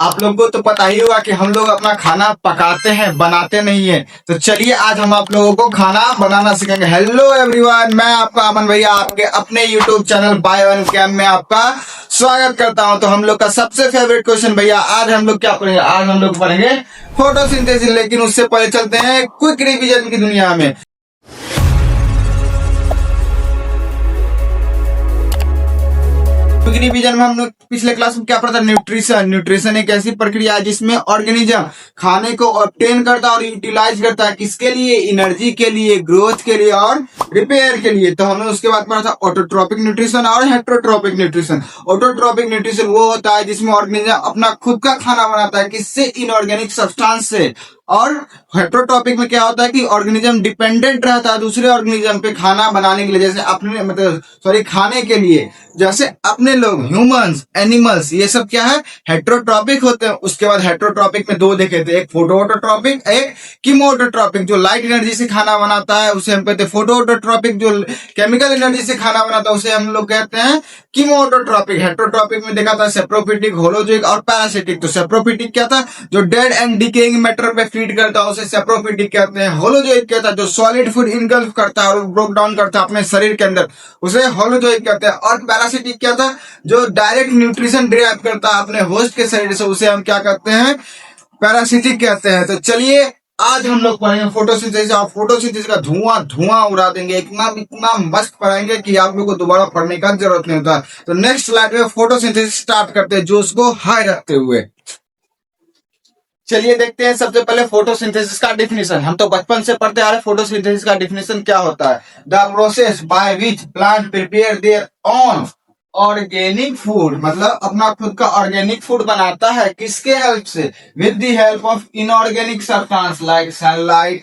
आप लोगों को तो पता ही होगा कि हम लोग अपना खाना पकाते हैं, बनाते नहीं है। तो चलिए आज हम आप लोगों को खाना बनाना सिखाएंगे। हेलो एवरीवन, मैं आपका अमन भैया आपके अपने YouTube channel by one cam में आपका स्वागत करता हूं। तो हम लोग का सबसे फेवरेट क्वेश्चन भैया, आज हम लोग क्या पढ़ेंगे? आज हम लोग पढ़ेंगे फोटोसिंथेसिस। लेकिन उससे पहले चलते हैं क्विक रिवीजन की दुनिया में। रिवीजन में हम लोग पिछले क्लास में क्या पढ़ा था? न्यूट्रिशन। न्यूट्रिशन एक ऐसी प्रक्रिया है जिसमें ऑर्गेनिज्म खाने को ऑब्टेन करता है और यूटिलाइज करता है। किसके लिए? एनर्जी के लिए, ग्रोथ के लिए और रिपेयर के लिए। तो हमने उसके बाद पढ़ा था ऑटोट्रोपिक न्यूट्रिशन और हेट्रोट्रोपिक न्यूट्रिशन। ऑटोट्रोपिक न्यूट्रिशन वो होता है जिसमें ऑर्गेनिज्म अपना खुद का खाना बनाता है। किससे? इनऑर्गेनिक सब्सटेंस से। और हेट्रोट्रोपिक में क्या होता है कि ऑर्गेनिज्म डिपेंडेंट रहता है दूसरे ऑर्गेनिज्म पे खाना बनाने के लिए, जैसे अपने मतलब सॉरी खाने के लिए। जैसे अपने लोग ह्यूमंस, एनिमल्स, ये सब क्या है? हेट्रोट्रोपिक होते हैं। उसके बाद हेट्रोट्रोपिक में दो देखे थे, एक फोटोऑटोट्रोपिक, एक कीमोऑटोट्रोपिक। जो लाइट एनर्जी से खाना बनाता है उसे हम कहते हैं फोटोऑटोट्रोपिक। जो केमिकल एनर्जी से खाना बनाता है उसे हम लोग कहते हैं कीमोऑटोट्रोपिक। हेट्रोट्रोपिक में देखा था सेप्रोफिटिक, होलोजोइक और पैरासिटिक। तो सेप्रोफिटिक क्या था? जो डेड एंड डिकेइंग मैटर पे फीड करता है उसे सेप्रोफिटिक कहते हैं। होलोजोइक क्या था? जो सॉलिड फूड इनगल्फ करता है और ब्रोक डाउन करता है अपने शरीर के अंदर, उसे होलोजोइक कहते हैं। और पैरासिटिक क्या था? जो डायरेक्ट न्यूट्रिशन डिराइव करता है अपने होस्ट के शरीर से, उसे हम क्या कहते हैं? पैरासिटिक कहते हैं। तो चलिए आज हम लोग पढ़ेंगे फोटोसिंथेसिस। और फोटोसिंथेसिस का धुआं धुआं उड़ा देंगे, इतना इतना मस्त पढ़ाएंगे कि आप लोग को दोबारा पढ़ने का जरूरत नहीं होता। तो नेक्स्ट स्लाइड में फोटोसिंथेसिस स्टार्ट करते हैं, जोश को हाई रखते हुए। चलिए देखते हैं सबसे पहले फोटोसिंथेसिस का डिफिनेशन। हम तो बचपन से पढ़ते आ रहे फोटोसिंथेसिस का डिफिनेशन क्या होता है? The process by which plant prepare their own organic food, मतलब अपना खुद का ऑर्गेनिक फूड बनाता है। किसके हेल्प से? With the help of inorganic substance like sunlight,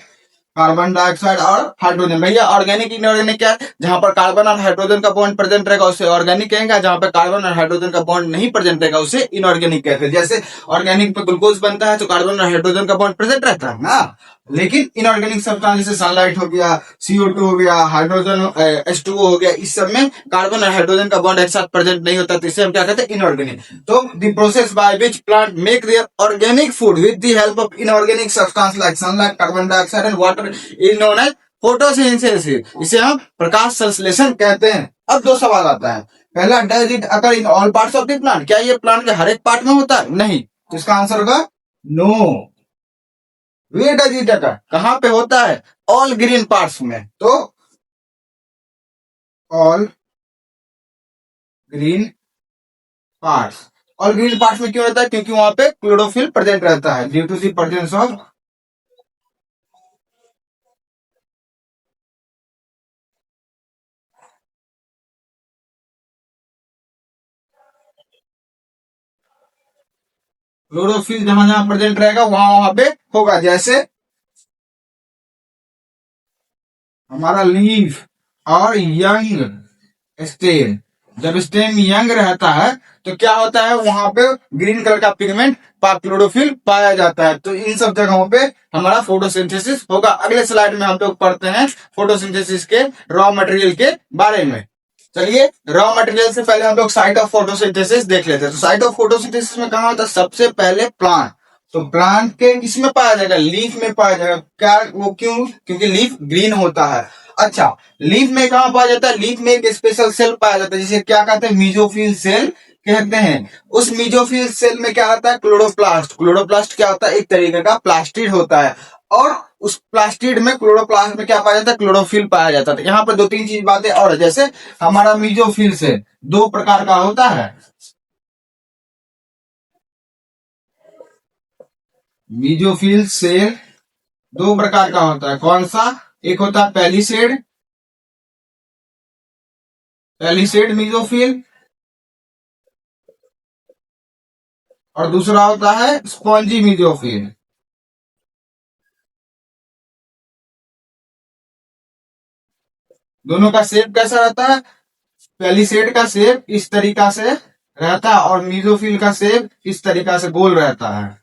carbon dioxide और हाइड्रोजन। भैया ऑर्गेनिक इनऑर्गेनिक क्या है? जहां पर कार्बन और हाइड्रोजन का बॉन्ड प्रेजेंट रहेगा उसे ऑर्गेनिक कहेंगे, जहां पर कार्बन और हाइड्रोजन का बॉन्ड नहीं प्रेजेंट रहेगा उसे इनऑर्गेनिक कहते हैं। जैसे ऑर्गेनिक पे ग्लूकोज बनता है तो कार्बन और हाइड्रोजन का बॉन्ड प्रेजेंट रहता है ना, लेकिन इनऑर्गेनिक सब्सटेंस जैसे सनलाइट हो गया, CO2 हो गया, हाइड्रोजन H2O हो गया, इस सब में कार्बन और हाइड्रोजन का बॉन्ड एक साथ प्रेजेंट नहीं होता, तो इसे हम क्या कहते हैं? इनऑर्गेनिक। तो the process by which plant make their organic food with the help of inorganic substance like sunlight, carbon dioxide and water is known as photosynthesis. इसे हम प्रकाश संश्लेषण कहते हैं। अब दो सवाल आता है। पहला, does it occur in all parts of the plant? क्या ये प्लांट के हर एक पार्ट में होता है? नहीं। तो इसका आंसर होगा no. Where does it occur कहां पे होता है? ऑल ग्रीन पार्ट्स में। तो all green parts, all green parts में क्यों होता है? क्योंकि वहां पे क्लोरोफिल प्रेजेंट रहता है, due to the presence of chlorophyll. जहां जहां प्रेजेंट रहेगा वहां वहां पे होगा। जैसे हमारा लीफ और यंग स्टेम, जब स्टेम यंग रहता है तो क्या होता है? वहां पे ग्रीन कलर का पिगमेंट क्लोरोफिल पाया जाता है। तो इन सब जगहों पे हमारा फोटोसिंथेसिस होगा। अगले स्लाइड में हम लोग पढ़ते हैं फोटोसिंथेसिस के रॉ मटेरियल के बारे में। चलिए रॉ मटेरियल से पहले हम लोग साइट ऑफ फोटोसिंथेसिस देख लेते हैं। तो साइट ऑफ फोटोसिंथेसिस में कहा होता है? सबसे पहले प्लांट। तो प्लांट के किसमें पाया जाएगा? लीफ में पाया जाएगा। क्या वो क्यों? क्योंकि लीफ ग्रीन होता है। अच्छा, लीफ में कहां पाया जाता है? लीफ में एक स्पेशल सेल पाया जाता है जिसे क्या कहते हैं? मीजोफिल सेल कहते हैं। उस मीजोफिल सेल में क्या आता है? क्लोरोप्लास्ट। क्लोरोप्लास्ट क्या होता है? एक तरीके का प्लास्टिड होता है। और उस प्लास्टिड में, क्लोरोप्लास्ट में क्या पाया जाता है? क्लोरोफिल पाया जाता है। यहाँ पर दो तीन चीज बातें और है। जैसे हमारा मीजोफिल सेल दो प्रकार का होता है। मीजोफिल सेल दो प्रकार का होता है। कौन सा? एक होता है पेलिसेड, पेलिसेड मीजोफिल, और दूसरा होता है स्पॉन्जी मीजोफिल। दोनों का शेप कैसा रहता है? पेलिसेड का शेप इस तरीका से रहता है और मीजोफिल का शेप इस तरीका से गोल रहता है।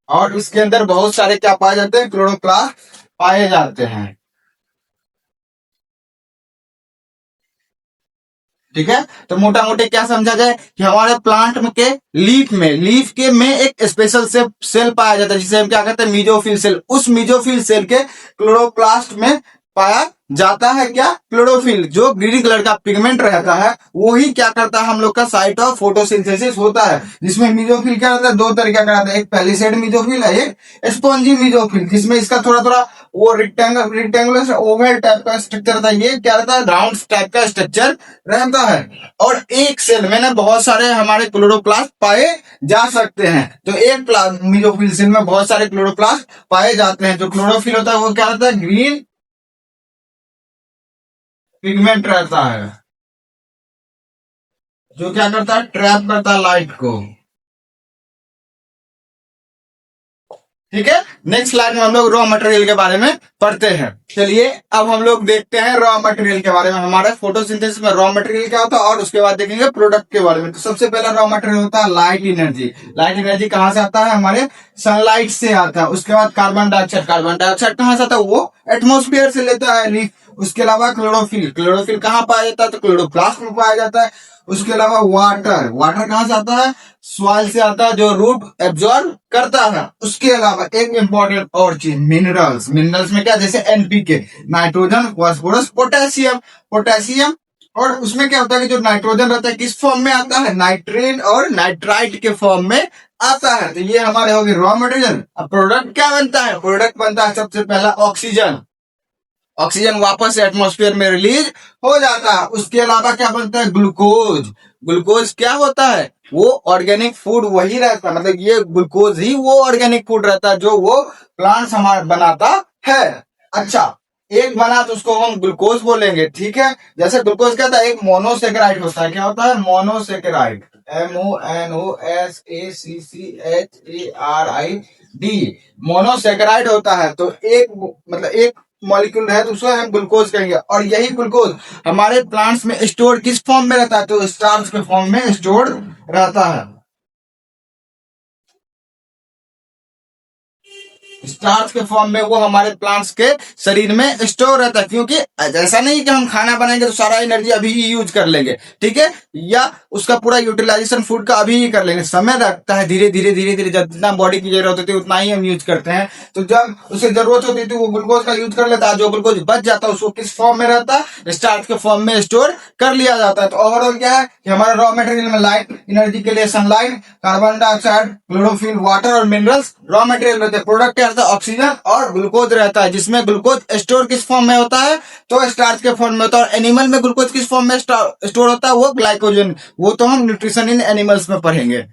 और इसके अंदर बहुत सारे क्या पाए जाते हैं? क्लोरोप्लास्ट पाए जाते हैं। ठीक है। तो मोटा मोटे क्या समझा जाए कि हमारे प्लांट में के लीफ के में एक स्पेशल सेल पाया जाता है जिसे हम क्या कहते हैं, मीजोफिल सेल। उस मीजोफिल सेल के क्लोरोप्लास्ट में पाया जाता है क्या, क्लोरोफिल, जो ग्रीन कलर का पिगमेंट रहता है। वही क्या करता है, हम लोग का साइट ऑफ फोटोसिंथेसिस होता है, जिसमें मीजोफिल क्या रहता है, दो तरीके का रहता है, एक पैलिसेड मीजोफिल है, एक स्पॉन्जी मीजोफिल, जिसमें इसका थोड़ा थोड़ा वो रेक्टेंगुलर ओवल टाइप का स्ट्रक्चर रहता है, ये क्या रहता है, राउंड टाइप का स्ट्रक्चर रहता है। और एक सेल में ना बहुत सारे हमारे क्लोरोप्लास्ट पाए जा सकते हैं। तो एक मीजोफिल सेल में बहुत सारे क्लोरोप्लास्ट पाए जाते हैं। जो क्लोरोफिल होता है वो क्या रहता है, ग्रीन पिगमेंट रहता है, जो क्या करता है, ट्रैप करता है लाइट को। ठीक है। नेक्स्ट स्लाइड में हम लोग रॉ मटेरियल के बारे में पढ़ते हैं। चलिए अब हम लोग देखते हैं रॉ मटेरियल के बारे में। हमारे फोटोसिंथेसिस में रॉ मटेरियल क्या होता है और उसके बाद देखेंगे प्रोडक्ट के बारे में। तो सबसे पहला रॉ मटेरियल होता है लाइट एनर्जी। लाइट एनर्जी कहाँ से आता है, हमारे सनलाइट से आता है। उसके बाद कार्बन डाइऑक्साइड, कार्बन डाइऑक्साइड कहाँ से आता है, वो एटमोस्फियर से लेता है लीफ। उसके अलावा क्लोरोफिल, क्लोरोफिल कहाँ पाया जाता है, तो क्लोरोप्लास्ट में पाया जाता है। उसके अलावा वाटर, वाटर कहाँ से आता है, सॉइल से आता है, जो रूट एब्जॉर्ब करता है। उसके अलावा एक इंपॉर्टेंट और चीज, मिनरल्स। मिनरल्स में क्या, जैसे NPK, nitrogen, phosphorus, potassium. Potassium, और उसमें क्या होता है कि जो नाइट्रोजन रहता है किस फॉर्म में आता है, नाइट्रेन और नाइट्राइट के फॉर्म में आता है। तो ये हमारे हो गए रॉ मटेरियल। अब प्रोडक्ट क्या बनता है, प्रोडक्ट बनता है सबसे पहला ऑक्सीजन। ऑक्सीजन वापस एटमॉस्फेयर में रिलीज हो जाता है। उसके अलावा क्या बनता है, ग्लूकोज। ग्लूकोज क्या होता है, वो ऑर्गेनिक फूड वही रहता है, मतलब ये ग्लूकोज ही वो ऑर्गेनिक फूड रहता है जो वो प्लांट्स हमारा बनाता है। अच्छा, एक बना तो उसको हम ग्लूकोज बोलेंगे, ठीक है। जैसे ग्लूकोज क्या होता है, एक मोनोसेकेराइड होता है। क्या होता है, मोनोसेकेराइड, MONOSACHARID, मोनोसेकेराइड होता है। तो एक मतलब एक मॉलिक्यूल है तो उसको हम ग्लूकोज कहेंगे। और यही ग्लूकोज हमारे प्लांट्स में स्टोर किस फॉर्म में रहता है, तो स्टार्च के फॉर्म में स्टोर रहता है। स्टार्च के फॉर्म में वो हमारे प्लांट्स के शरीर में स्टोर रहता है। क्योंकि ऐसा नहीं कि हम खाना बनाएंगे तो सारा एनर्जी अभी ही यूज कर लेंगे, ठीक है, या उसका पूरा यूटिलाइजेशन फूड का अभी ही कर लेंगे। समय लगता है, धीरे धीरे धीरे धीरे जितना बॉडी की जरूरत होती है उतना ही हम यूज करते हैं। तो जब उसे जरूरत होती है तो वो ग्लूकोज का यूज कर लेता है। जो ग्लूकोज बच जाता है उसको किस फॉर्म में रहता है, स्टार्च के फॉर्म में स्टोर कर लिया जाता है। तो ओवरऑल क्या है कि हमारे रॉ मटेरियल में लाइट एनर्जी के लिए sunlight, carbon dioxide, chlorophyll, water और मिनरल्स रॉ मटेरियल रहते हैं। प्रोडक्ट क्या रहता है, ऑक्सीजन और ग्लूकोज रहता है, जिसमें ग्लूकोज स्टोर किस फॉर्म में होता है, तो स्टार्च के फॉर्म में होता है। और एनिमल में ग्लूकोज किस फॉर्म में स्टोर होता है, वो ग्लाइकोजन। वो तो हम न्यूट्रिशन इन एनिमल्स में पढ़ेंगे।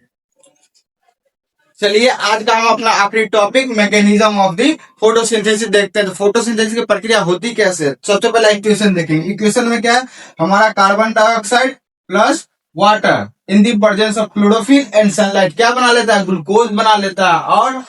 चलिए आज का हम अपना आखिरी topic mechanism of the photosynthesis देखते हैं। तो फोटोसिंथेसिस की प्रक्रिया होती कैसे है। सबसे पहले इक्वेशन देखेंगे। इक्वेशन में क्या है, हमारा carbon dioxide plus water in the presence of chlorophyll and sunlight क्या बना लेता है, ग्लूकोज बना लेता है और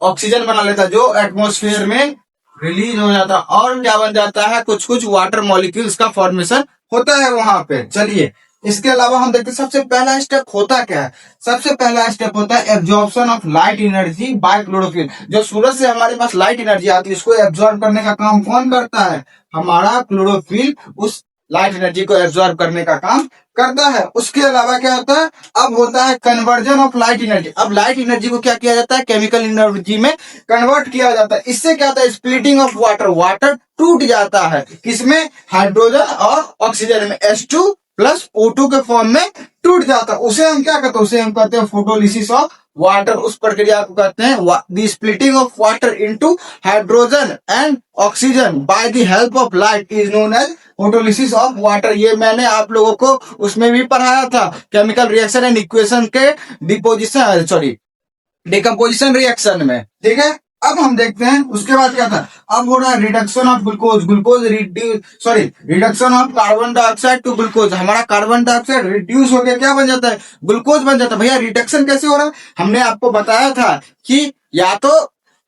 ऑक्सीजन बना लेता है, जो एटमोस्फेयर में रिलीज हो जाता है। और क्या बन जाता है, कुछ कुछ वाटर मॉलिक्यूल्स का फॉर्मेशन होता है वहां पे। चलिए इसके अलावा हम देखते हैं सबसे पहला स्टेप होता क्या है। सबसे पहला स्टेप होता है absorption of light energy by chlorophyll. जो सूरज से हमारे पास लाइट एनर्जी आती है उसको एब्जॉर्ब करने का काम कौन करता है, हमारा क्लोरोफिल उस लाइट एनर्जी को एब्जॉर्ब करने का काम करता है। उसके अलावा क्या होता है, अब होता है कन्वर्जन ऑफ लाइट एनर्जी। अब लाइट एनर्जी को क्या किया जाता है, केमिकल एनर्जी में कन्वर्ट किया जाता है। इससे क्या होता है, स्प्लिटिंग ऑफ वाटर, वाटर टूट जाता है किसमें, हाइड्रोजन और ऑक्सीजन में, H2 प्लस O2 के फॉर्म में टूट जाता है। उसे हम क्या कहते हैं, उसे हम कहते हैं फोटोलिसिस ऑफ वाटर। उस प्रक्रिया को कहते हैं the splitting of water into hydrogen and oxygen by the help of light is known as photolysis of water. ये मैंने आप लोगों को उसमें भी पढ़ाया था, केमिकल रिएक्शन एंड इक्वेशन के डिकम्पोजिशन रिएक्शन में, ठीक है। अब हम देखते हैं उसके बाद क्या था। अब हो रहा है reduction of reduction of carbon dioxide to glucose. हमारा कार्बन डाइऑक्साइड रिड्यूस हो गया, क्या बन जाता है, ग्लूकोज बन जाता है। भैया रिडक्शन कैसे हो रहा है, हमने आपको बताया था कि या तो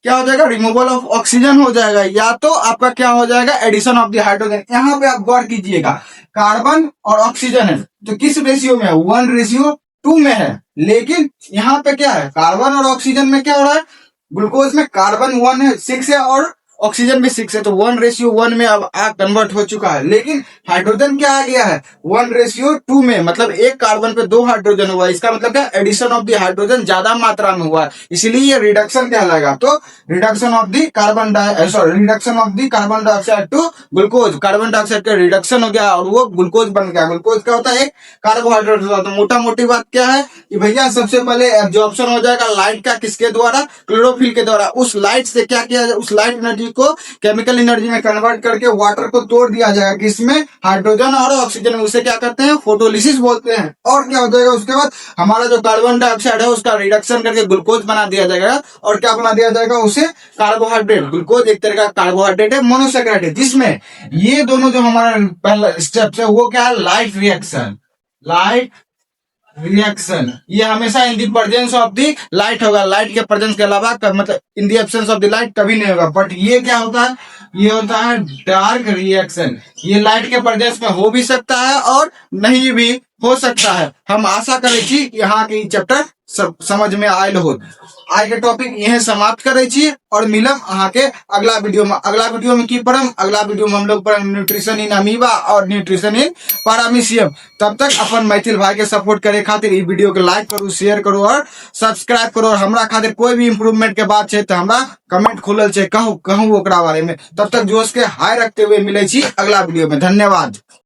क्या हो जाएगा, रिमूवल ऑफ ऑक्सीजन हो जाएगा, या तो आपका क्या हो जाएगा, एडिशन ऑफ द हाइड्रोजन। यहाँ पे आप गौर कीजिएगा, कार्बन और ऑक्सीजन है तो किस रेशियो में है, 1:2 में है। लेकिन यहाँ पे क्या है, कार्बन और ऑक्सीजन में क्या हो रहा है, ग्लूकोज में कार्बन 1 है 6 है और ऑक्सीजन भी 6 है, तो 1:1 में अब कन्वर्ट हो चुका है। लेकिन हाइड्रोजन क्या आ गया है, 1:2 में, मतलब एक कार्बन पे 2 हाइड्रोजन हुआ है। इसका मतलब क्या, एडिशन ऑफ द हाइड्रोजन ज्यादा मात्रा में हुआ है, इसलिए ये रिडक्शन कहलाएगा। तो reduction of the reduction of the carbon dioxide to glucose, carbon dioxide का रिडक्शन हो गया और वो ग्लूकोज बन गया। ग्लूकोज क्या होता है, एक कार्बोहाइड्रेट होता है। तो मोटा मोटी बात क्या है कि भैया सबसे पहले एब्जॉर्प्शन हो जाएगा लाइट का, किसके द्वारा, क्लोरोफिल के द्वारा। उस लाइट से क्या किया जाए, उस लाइट एनर्जी को केमिकल एनर्जी में कन्वर्ट करके वाटर को तोड़ दिया जाएगा, किसमें, हाइड्रोजन और ऑक्सीजन में। उसे क्या कहते हैं, फोटोलिसिस बोलते हैं। और क्या हो जाएगा उसके बाद, हमारा जो कार्बन डाइऑक्साइड है उसका रिडक्शन करके ग्लूकोज बना दिया जाएगा। और क्या बना दिया जाएगा, उसे कार्बोहाइड्रेट। ग्लूकोज एक तरह का कार्बोहाइड्रेट है, मोनोसैकेराइड है, जिसमें ये दोनों जो हमारा पहला स्टेप है वो क्या है, लाइट रिएक्शन। लाइट रिएक्शन ये हमेशा in the presence of the light होगा। लाइट के प्रेजेंस के अलावा मतलब in the absence of the light कभी नहीं होगा। बट ये क्या होता है, ये होता है डार्क रिएक्शन। ये लाइट के प्रेजेंस में हो भी सकता है और नहीं भी हो सकता है। हम आशा करें छी कि यहाँ के चैप्टर सब समझ में आयल हो। आज के टॉपिक यही समाप्त करे छी और मिलम अहाँ के अगला वीडियो में। अगला वीडियो में की पढ़म, अगला वीडियो में हम लोग पढ़म न्यूट्रिशन इन अमीबा और न्यूट्रिशन इन पैरामीशियम। तब तक अपन मैथिल भाई के सपोर्ट करे खातिर ई वीडियो के लाइक करू, शेयर करू और सब्सक्राइब करू। और हमरा खातिर कोई भी इम्प्रूवमेंट के बात है तो हमरा कमेंट खुलल है, कहूँ ओकरा बारे में। तब तक जोश के हाई रखते हुए मिले छी अगला वीडियो में। धन्यवाद।